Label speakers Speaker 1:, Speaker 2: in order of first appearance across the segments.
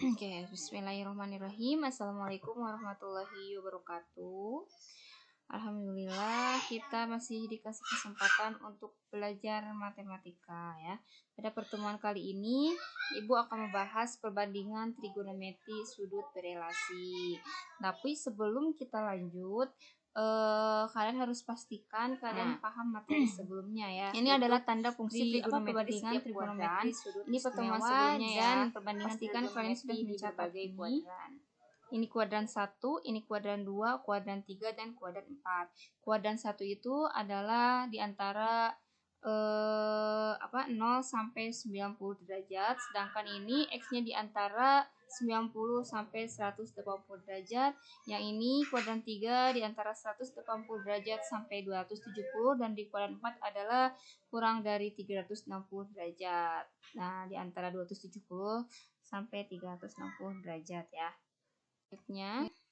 Speaker 1: Oke, bismillahirrahmanirrahim. Assalamualaikum warahmatullahi wabarakatuh. Alhamdulillah, kita masih dikasih kesempatan untuk belajar matematika ya. Pada pertemuan kali ini, Ibu akan membahas perbandingan trigonometri sudut berelasi. Tapi sebelum kita lanjut, kalian harus pastikan kalian paham materi sebelumnya ya. Ini adalah tanda fungsi perbandingan trigonometri sudut ini pertemuan sebelumnya dan pastikan kalian sudah mencatat ini. Ini kuadran 1, ini kuadran 2, kuadran 3, dan kuadran 4. Kuadran 1 itu adalah di antara 0 sampai 90 derajat, sedangkan ini X-nya di antara 90 sampai 180 derajat. Yang ini kuadran 3 di antara 180 derajat sampai 270, dan di kuadran 4 adalah kurang dari 360 derajat. Nah, di antara 270 sampai 360 derajat ya.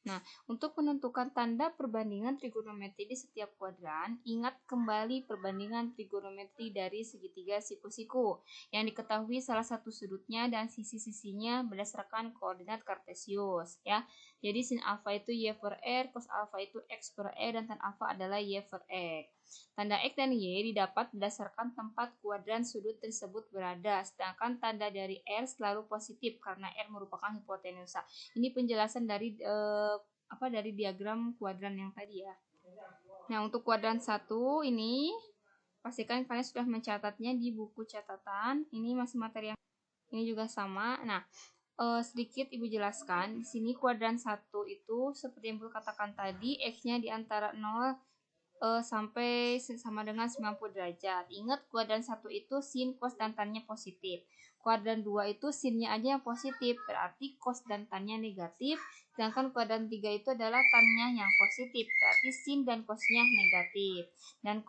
Speaker 1: Nah, untuk menentukan tanda perbandingan trigonometri di setiap kuadran, ingat kembali perbandingan trigonometri dari segitiga siku-siku yang diketahui salah satu sudutnya dan sisi-sisinya berdasarkan koordinat kartesius ya. Jadi sin alfa itu y per r, cos alfa itu x per e, dan tan alfa adalah y per x. Tanda X dan Y didapat berdasarkan tempat kuadran sudut tersebut berada, sedangkan tanda dari R selalu positif karena R merupakan hipotenusa. Ini penjelasan dari dari diagram kuadran yang tadi ya. Nah, untuk kuadran 1 ini pastikan kalian sudah mencatatnya di buku catatan. Ini masih materi yang ini juga sama. Nah, sedikit Ibu jelaskan. Di sini kuadran 1 itu seperti yang Ibu katakan tadi, X-nya di antara 0 sampai sama dengan 90 derajat. Ingat kuadran 1 itu sin, cos, dan tan-nya positif. Kuadran 2 itu sin-nya aja yang positif, berarti cos dan tan-nya negatif. Sedangkan kuadran 3 itu adalah tan-nya yang positif, berarti sin dan cos-nya negatif. Dan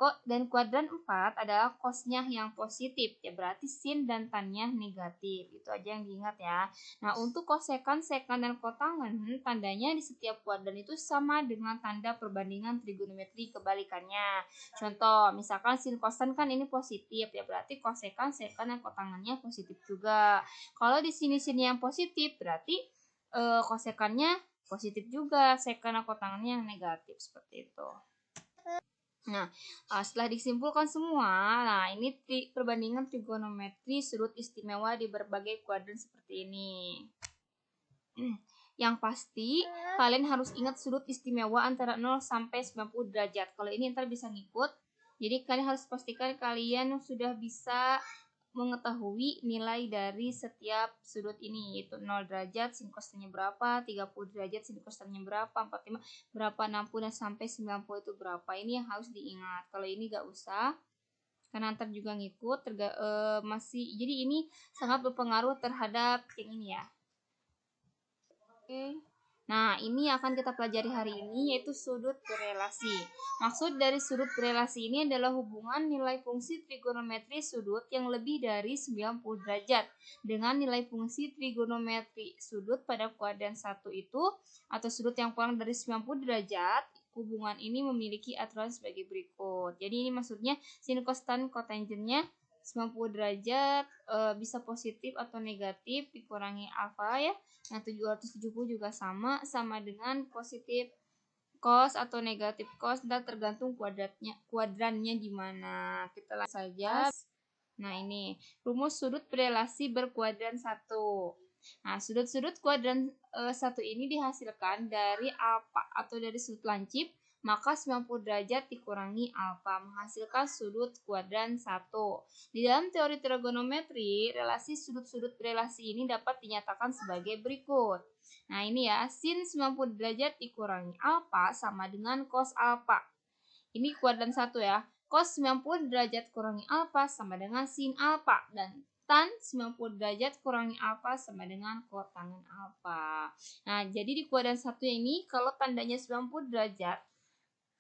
Speaker 1: kuadran 4 adalah cos-nya yang positif, ya berarti sin dan tan-nya negatif. Itu aja yang diingat ya. Nah, untuk kosekan, sekan, dan kotangan, tandanya di setiap kuadran itu sama dengan tanda perbandingan trigonometri kebalikannya. Contoh, misalkan sin kosan kan ini positif, ya berarti kosekan, sekan, dan kotangannya positif juga. Kalau di sini sin yang positif, berarti kosekannya positif juga, sekan dan kotangannya yang negatif, seperti itu. Nah, setelah disimpulkan semua, nah ini perbandingan trigonometri sudut istimewa di berbagai kuadran seperti ini. Yang pasti, kalian harus ingat sudut istimewa antara 0 sampai 90 derajat. Kalau ini ntar bisa ngikut. Jadi kalian harus pastikan kalian sudah bisa mengetahui nilai dari setiap sudut ini, yaitu 0 derajat sin cosnya berapa, 30 derajat sin cosnya berapa, 45 berapa, 60 dan sampai 90 itu berapa. Ini yang harus diingat. Kalau ini gak usah, karena ntar juga ngikut. Jadi ini sangat berpengaruh terhadap yang ini ya. Oke. Nah, ini akan kita pelajari hari ini, yaitu sudut berelasi. Maksud dari sudut berelasi ini adalah hubungan nilai fungsi trigonometri sudut yang lebih dari 90 derajat dengan nilai fungsi trigonometri sudut pada kuadran 1 itu, atau sudut yang kurang dari 90 derajat. Hubungan ini memiliki aturan sebagai berikut. Jadi ini maksudnya sin, cos, tan, kotangennya 90 derajat bisa positif atau negatif dikurangi alfa ya. Nah, 770 juga sama dengan positif cos atau negatif cos, dan tergantung kuadrannya di mana. Kita langsung saja. Nah, ini rumus sudut berelasi berkuadran 1. Nah, sudut-sudut kuadran 1 ini dihasilkan dari alfa atau dari sudut lancip, maka 90 derajat dikurangi alfa menghasilkan sudut kuadran 1. Di dalam teori trigonometri, relasi sudut-sudut berelasi ini dapat dinyatakan sebagai berikut. Nah, ini ya, sin 90 derajat dikurangi alfa sama dengan cos alfa. Ini kuadran 1 ya. Cos 90 derajat kurangi alfa sama dengan sin alfa, dan tan 90 derajat kurangi alfa sama dengan kotangen alfa. Nah, jadi di kuadran 1 ini kalau tandanya 90 derajat,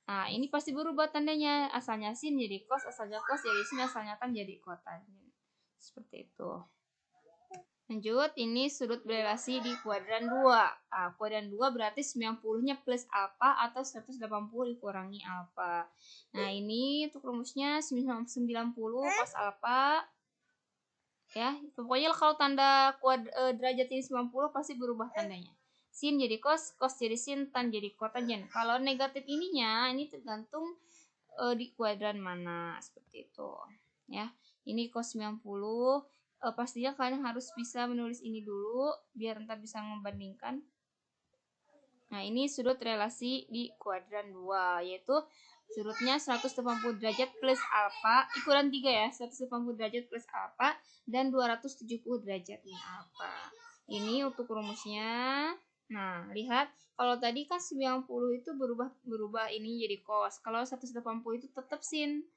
Speaker 1: nah ini pasti berubah tandanya. Asalnya sin jadi cos, asalnya cos jadi sin, asalnya tan jadi kotangen. Seperti itu. Lanjut, ini sudut berelasi di kuadran 2. Kuadran 2 berarti 90-nya plus alfa atau 180 dikurangi alfa. Nah, ini untuk rumusnya 90 cos alfa Ya, pokoknya kalau tanda derajat ini 90 pasti berubah tandanya. Sin jadi cos, cos jadi sin, tan jadi kotanjen. Kalau negatif ininya ini tergantung di kuadran mana, seperti itu. Ya, ini cos 90. Pastinya kalian harus bisa menulis ini dulu biar ntar bisa membandingkan. Nah, ini sudut relasi di kuadran 2, yaitu sudutnya 180 derajat plus alfa, ikuran 3 ya, 180 derajat plus alfa, dan 270 derajat min alfa. Ini untuk rumusnya. Nah, lihat, kalau tadi kan 90 itu berubah ini jadi cos. Kalau 180 itu tetap sin.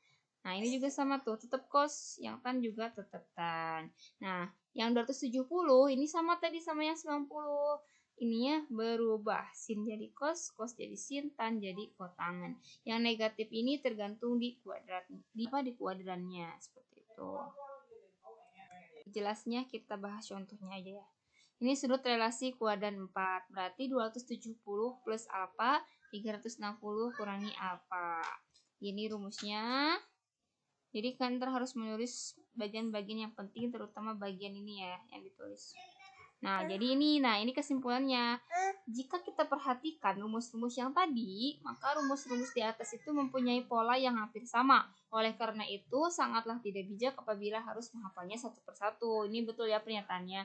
Speaker 1: Nah, ini juga sama tuh, tetap cos, yang tan juga tetap tan. Nah, yang 270 ini sama tadi sama yang 90. Ininya berubah, sin jadi cos, cos jadi sin, tan jadi kotangan. Yang negatif ini tergantung di kuadrat, di kuadrannya, seperti itu. Jelasnya kita bahas contohnya aja ya. Ini sudut relasi kuadran 4, berarti 270 plus alfa, 360 kurangi alfa. Ini rumusnya. Jadi kalian harus menulis bagian-bagian yang penting, terutama bagian ini ya yang ditulis. Nah, jadi ini kesimpulannya. Jika kita perhatikan rumus-rumus yang tadi, maka rumus-rumus di atas itu mempunyai pola yang hampir sama. Oleh karena itu, sangatlah tidak bijak apabila harus menghafalnya satu persatu. Ini betul ya pernyataannya.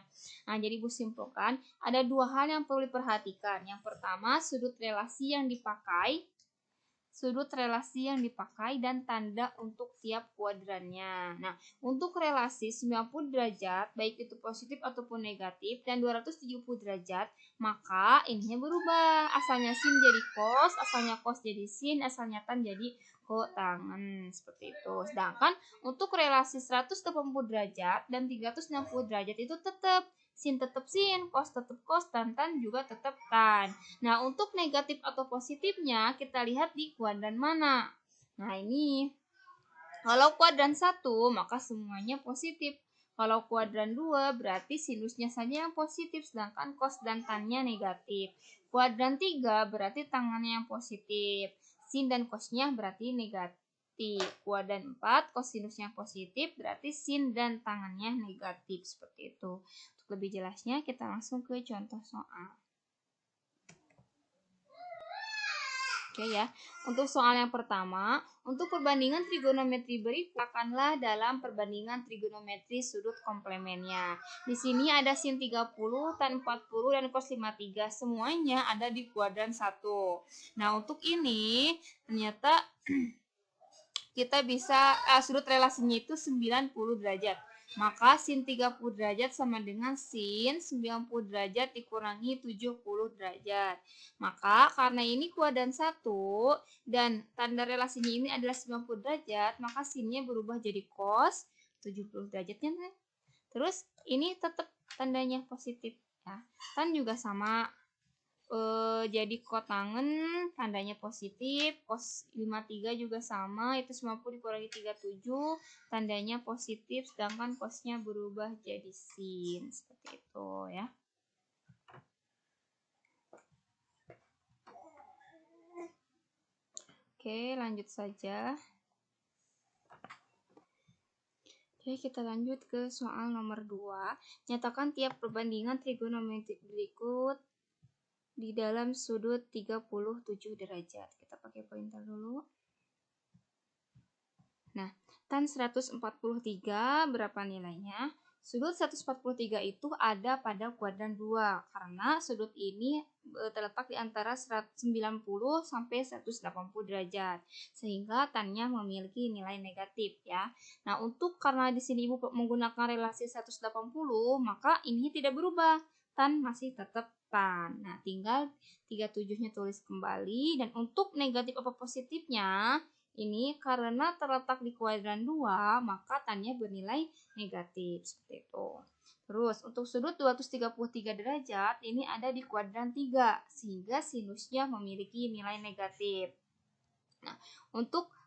Speaker 1: Nah, jadi Bu simpulkan, ada dua hal yang perlu diperhatikan. Yang pertama, sudut relasi yang dipakai dan tanda untuk tiap kuadrannya. Nah, untuk relasi 90 derajat, baik itu positif ataupun negatif, dan 270 derajat, maka ininya berubah. Asalnya sin jadi cos, asalnya cos jadi sin, asalnya tan jadi kotangan. Seperti itu. Sedangkan untuk relasi 180 derajat dan 360 derajat itu tetap sin tetap sin, cos tetap cos, tan juga tetap tan. Nah, untuk negatif atau positifnya kita lihat di kuadran mana. Nah, ini kalau kuadran 1 maka semuanya positif. Kalau kuadran 2 berarti sinusnya saja yang positif sedangkan cos dan tannya negatif. Kuadran 3 berarti tangannya yang positif. Sin dan cosnya berarti negatif. Kuadran 4 kosinusnya positif berarti sin dan tangannya negatif, seperti itu. Untuk lebih jelasnya kita langsung ke contoh soal. Oke ya, untuk soal yang pertama, untuk perbandingan trigonometri berikut akanlah dalam perbandingan trigonometri sudut komplemennya. Di sini ada sin 30, tan 40, dan cos 53. Semuanya ada di kuadran 1. Nah, untuk ini ternyata kita bisa sudut relasinya itu 90 derajat. Maka sin 30 derajat sama dengan sin 90 derajat dikurangi 70 derajat. Maka karena ini kuadran 1 dan tanda relasinya ini adalah 90 derajat, maka sinnya berubah jadi cos 70 derajatnya. Terus ini tetap tandanya positif ya. Tan juga sama, jadi kotangan tandanya positif, cos 53 juga sama, itu 90 dikurangi 37 tandanya positif, sedangkan cosnya berubah jadi sin, seperti itu ya. Oke, lanjut saja. Oke, kita lanjut ke soal nomor 2. Nyatakan tiap perbandingan trigonometri berikut di dalam sudut 37 derajat. Kita pakai pointer dulu. Nah, tan 143 berapa nilainya? Sudut 143 itu ada pada kuadran 2 karena sudut ini terletak di antara 90 sampai 180 derajat sehingga tannya memiliki nilai negatif ya. Nah, karena di sini Ibu menggunakan relasi 180, maka ini tidak berubah. Tan masih tetap tan. Nah, tinggal 37-nya tulis kembali, dan untuk negatif apa positifnya ini karena terletak di kuadran 2, maka tannya bernilai negatif, seperti itu. Terus, untuk sudut 233 derajat, ini ada di kuadran 3, sehingga sinusnya memiliki nilai negatif. Nah,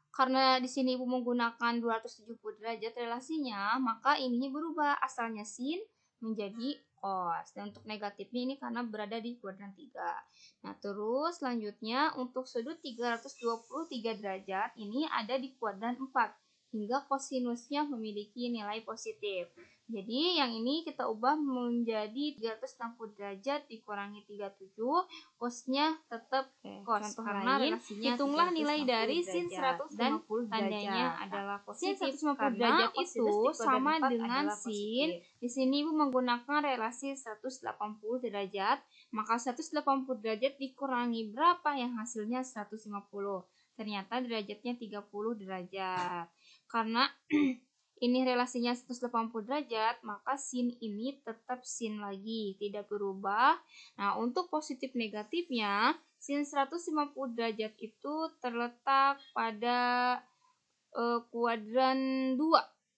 Speaker 1: karena di sini Ibu menggunakan 270 derajat relasinya, maka ininya berubah, asalnya sin menjadi cos. Dan untuk negatifnya ini karena berada di kuadran 3. Nah, terus selanjutnya untuk sudut 323 derajat ini ada di kuadran 4 hingga kosinusnya memiliki nilai positif. Jadi yang ini kita ubah menjadi 360 derajat dikurangi 37, cosnya tetap cos.
Speaker 2: Contoh
Speaker 1: Karena
Speaker 2: lain,
Speaker 1: relasinya
Speaker 2: hitunglah
Speaker 1: 360
Speaker 2: nilai dari sin
Speaker 1: derajat. Dan
Speaker 2: 150
Speaker 1: tandanya
Speaker 2: derajat.
Speaker 1: adalah
Speaker 2: Sin
Speaker 1: positif
Speaker 2: 150
Speaker 1: karena
Speaker 2: derajat itu
Speaker 1: kosinus di kuadran
Speaker 2: sama
Speaker 1: 4
Speaker 2: dengan
Speaker 1: adalah
Speaker 2: sin.
Speaker 1: positif. Di sini Ibu menggunakan relasi 180 derajat, maka 180 derajat dikurangi berapa yang hasilnya 150. Ternyata derajatnya 30 derajat. Karena ini relasinya 180 derajat, maka sin ini tetap sin lagi, tidak berubah. Nah, untuk positif negatifnya, sin 150 derajat itu terletak pada kuadran 2.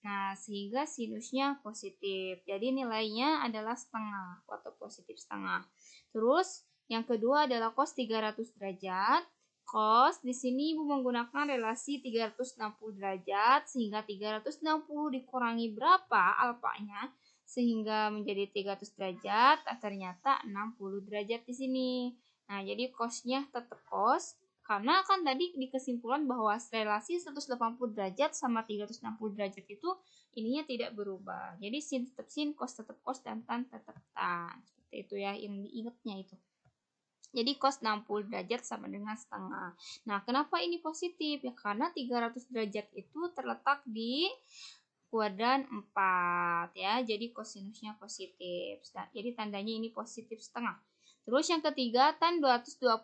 Speaker 1: Nah, sehingga sinusnya positif. Jadi nilainya adalah setengah atau positif setengah. Terus yang kedua adalah cos 300 derajat. Cos di sini Ibu menggunakan relasi 360 derajat sehingga 360 dikurangi berapa alfanya sehingga menjadi 300 derajat, ternyata 60 derajat di sini. Nah, jadi cosnya tetap cos karena kan tadi di kesimpulan bahwa relasi 180 derajat sama 360 derajat itu ininya tidak berubah. Jadi sin tetap sin, cos tetap cos, dan tan tetap tan. Seperti itu ya yang diingatnya itu. Jadi cos 60 derajat sama dengan setengah. Nah, kenapa ini positif? Ya karena 300 derajat itu terletak di kuadran 4 ya. Jadi kosinusnya positif. Jadi tandanya ini positif setengah. Terus yang ketiga, tan 225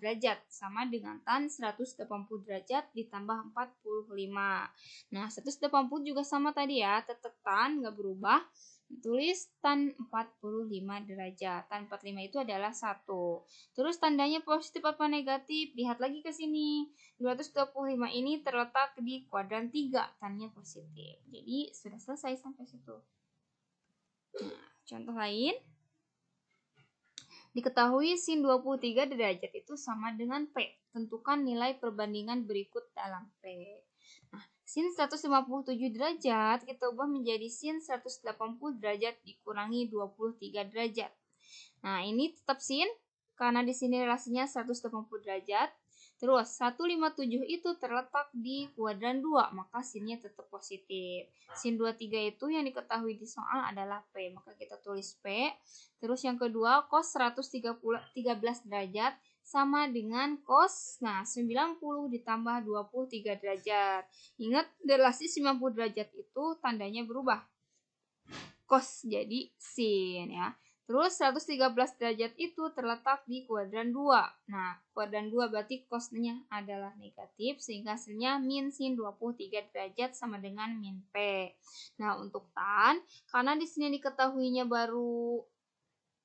Speaker 1: derajat sama dengan tan 180 derajat ditambah 45. Nah, 180 juga sama tadi ya, tetap tan nggak berubah. Tulis tan 45 derajat. Tan 45 itu adalah 1. Terus tandanya positif apa negatif? Lihat lagi ke sini. 225 ini terletak di kuadran 3. Tannya positif. Jadi sudah selesai sampai situ. Nah, contoh lain. Diketahui sin 23 derajat itu sama dengan P. Tentukan nilai perbandingan berikut dalam P. Nah, sin 157 derajat kita ubah menjadi sin 180 derajat dikurangi 23 derajat. Nah, ini tetap sin karena di sini relasinya 180 derajat. Terus 157 itu terletak di kuadran 2, maka sinnya tetap positif. Sin 23 itu yang diketahui di soal adalah P, maka kita tulis P. Terus yang kedua, cos 113 derajat sama dengan cos 90 ditambah 23 derajat. Ingat relasi 90 derajat itu tandanya berubah. Cos jadi sin ya. Terus 113 derajat itu terletak di kuadran 2. Nah, kuadran 2 berarti cosnya adalah negatif sehingga hasilnya min sin 23 derajat sama dengan min P. Nah, untuk tan karena di sini diketahuinya baru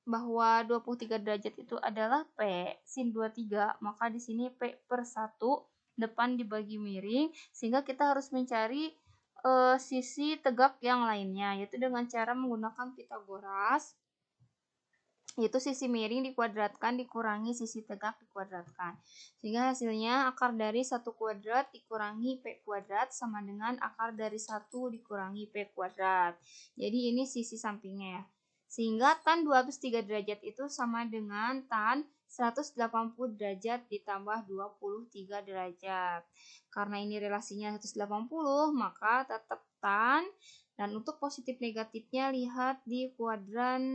Speaker 1: bahwa 23 derajat itu adalah P sin 23, maka di sini P per 1 depan dibagi miring sehingga kita harus mencari sisi tegak yang lainnya, yaitu dengan cara menggunakan Pitagoras, yaitu sisi miring dikuadratkan dikurangi sisi tegak dikuadratkan, sehingga hasilnya akar dari 1 kuadrat dikurangi P kuadrat sama dengan akar dari 1 dikurangi P kuadrat. Jadi ini sisi sampingnya ya. Sehingga tan 203 derajat itu sama dengan tan 180 derajat ditambah 23 derajat. Karena ini relasinya 180, maka tetap tan. Dan untuk positif negatifnya lihat di kuadran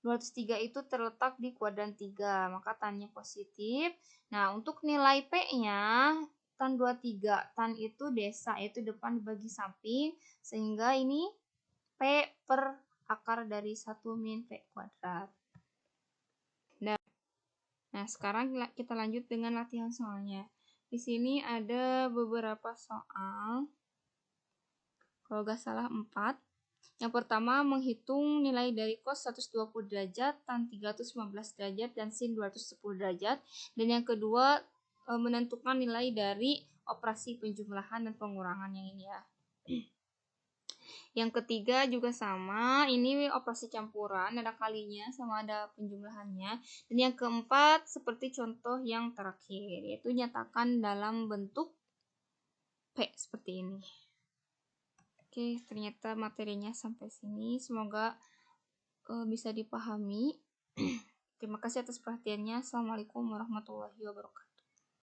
Speaker 1: 203 itu terletak di kuadran 3, maka tannya positif. Nah, untuk nilai P-nya tan 23, tan itu desa, itu depan dibagi samping, sehingga ini P per akar dari 1 min P kuadrat. Nah, sekarang kita lanjut dengan latihan soalnya. Di sini ada beberapa soal, kalau nggak salah 4. Yang pertama, menghitung nilai dari cos 120 derajat, tan 315 derajat, dan sin 210 derajat. Dan yang kedua, menentukan nilai dari operasi penjumlahan dan pengurangan yang ini ya. Yang ketiga juga sama, ini operasi campuran, ada kalinya sama ada penjumlahannya. Dan yang keempat seperti contoh yang terakhir, yaitu nyatakan dalam bentuk P seperti ini. Oke, ternyata materinya sampai sini, semoga bisa dipahami. Terima kasih atas perhatiannya. Assalamualaikum warahmatullahi wabarakatuh.